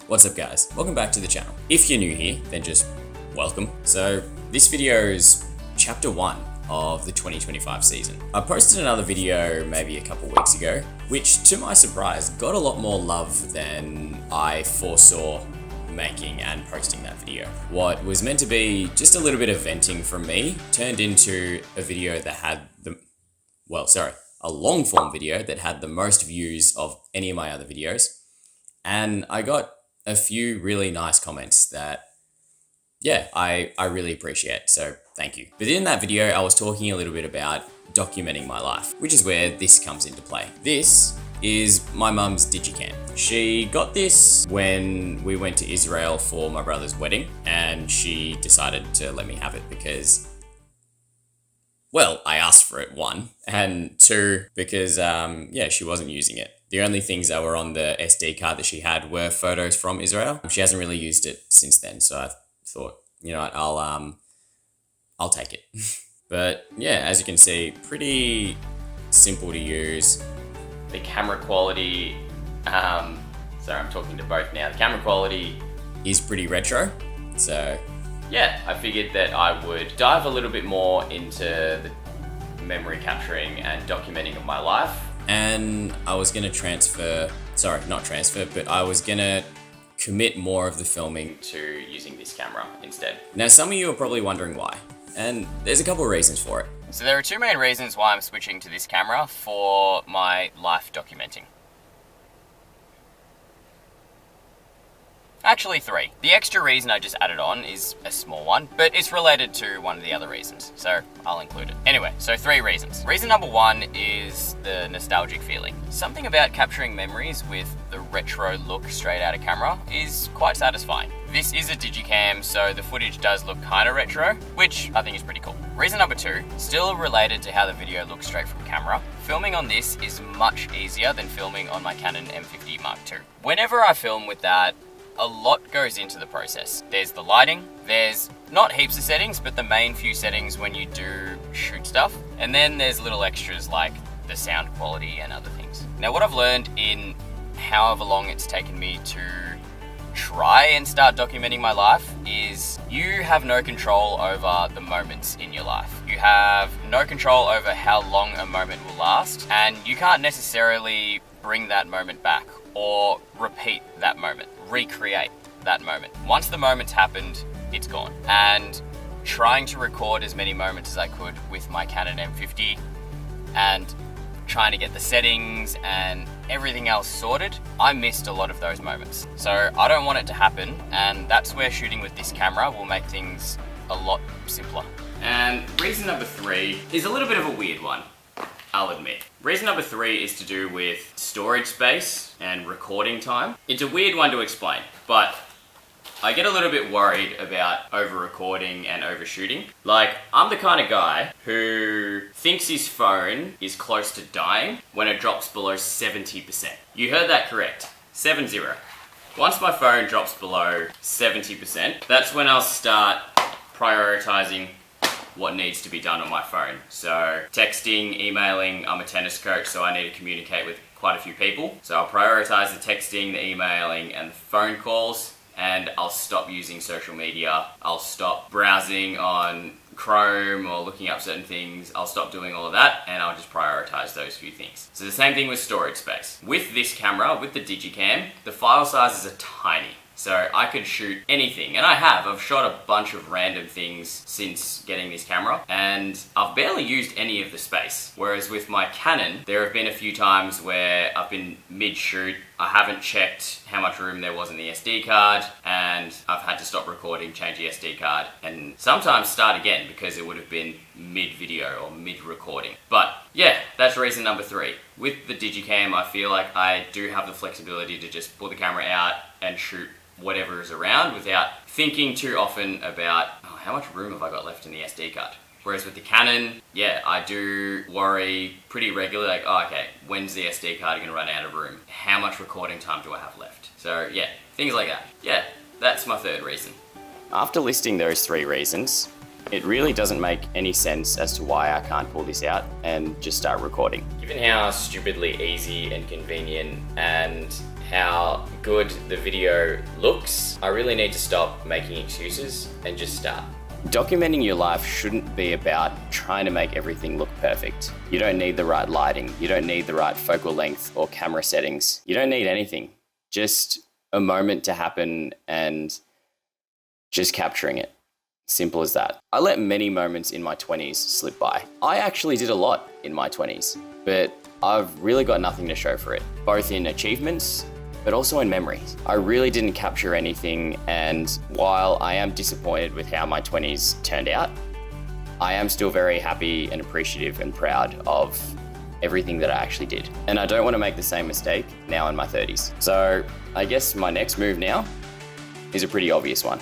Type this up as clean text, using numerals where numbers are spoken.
What's up guys, welcome back to the channel. If you're new here, then just welcome. So this video is chapter 1 of the 2025 season. I posted another video maybe a couple weeks ago, which to my surprise got a lot more love than I foresaw making and posting that video. What was meant to be just a little bit of venting from me turned into a video that had a long form video that had the most views of any of my other videos. And I got a few really nice comments that, I really appreciate, so thank you. But in that video, I was talking a little bit about documenting my life, which is where this comes into play. This is my mum's digicam. She got this when we went to Israel for my brother's wedding, and she decided to let me have it because, well, I asked for it, 1, and 2, because, she wasn't using it. The only things that were on the SD card that she had were photos from Israel. She hasn't really used it since then, so I thought, you know what, I'll take it. But yeah, as you can see, pretty simple to use. The camera quality, sorry, I'm talking to both now. The camera quality is pretty retro, so yeah, I figured that I would dive a little bit more into the memory capturing and documenting of my life. And I was gonna I was gonna commit more of the filming to using this camera instead. Now, some of you are probably wondering why, and there's a couple of reasons for it. So there are 2 main reasons why I'm switching to this camera for my life documenting. Actually 3. The extra reason I just added on is a small one, but it's related to one of the other reasons, so I'll include it. Anyway, so 3 reasons. Reason number 1 is the nostalgic feeling. Something about capturing memories with the retro look straight out of camera is quite satisfying. This is a digicam, so the footage does look kind of retro, which I think is pretty cool. Reason number 2, still related to how the video looks straight from camera. Filming on this is much easier than filming on my Canon M50 Mark II. Whenever I film with that, a lot goes into the process. There's the lighting, there's not heaps of settings, but the main few settings when you do shoot stuff. And then there's little extras like the sound quality and other things. Now, what I've learned in however long it's taken me to try and start documenting my life is you have no control over the moments in your life. You have no control over how long a moment will last, and you can't necessarily bring that moment back or repeat that moment, recreate that moment. Once the moment's happened, it's gone. And trying to record as many moments as I could with my Canon M50 and trying to get the settings and everything else sorted, I missed a lot of those moments. So I don't want it to happen, and that's where shooting with this camera will make things a lot simpler. And reason number 3 is a little bit of a weird one, I'll admit. Reason number 3 is to do with storage space and recording time. It's a weird one to explain, but I get a little bit worried about over-recording and overshooting. Like, I'm the kind of guy who thinks his phone is close to dying when it drops below 70%. You heard that correct, 70. Once my phone drops below 70%, that's when I'll start prioritizing what needs to be done on my phone. So texting, emailing, I'm a tennis coach, so I need to communicate with quite a few people. So I'll prioritize the texting, the emailing, and the phone calls, and I'll stop using social media. I'll stop browsing on Chrome or looking up certain things. I'll stop doing all of that, and I'll just prioritize those few things. So the same thing with storage space. With this camera, with the digicam, the file sizes are tiny. So I could shoot anything, and I've shot a bunch of random things since getting this camera, and I've barely used any of the space. Whereas with my Canon, there have been a few times where I've been mid-shoot, I haven't checked how much room there was in the SD card, and I've had to stop recording, change the SD card, and sometimes start again because it would have been mid-video or mid-recording. But yeah, that's reason number 3. With the digicam, I feel like I do have the flexibility to just pull the camera out and shoot whatever is around without thinking too often about how much room have I got left in the SD card. Whereas with the Canon, I do worry pretty regularly, like, okay, when's the SD card gonna run out of room? How much recording time do I have left? So yeah, things like that. Yeah, that's my 3rd reason. After listing those 3 reasons, it really doesn't make any sense as to why I can't pull this out and just start recording. Given how stupidly easy and convenient and how good the video looks, I really need to stop making excuses and just start. Documenting your life shouldn't be about trying to make everything look perfect. You don't need the right lighting. You don't need the right focal length or camera settings. You don't need anything. Just a moment to happen and just capturing it. Simple as that. I let many moments in my 20s slip by. I actually did a lot in my 20s, but I've really got nothing to show for it, both in achievements but also in memories. I really didn't capture anything, and while I am disappointed with how my 20s turned out, I am still very happy and appreciative and proud of everything that I actually did. And I don't want to make the same mistake now in my 30s. So I guess my next move now is a pretty obvious one.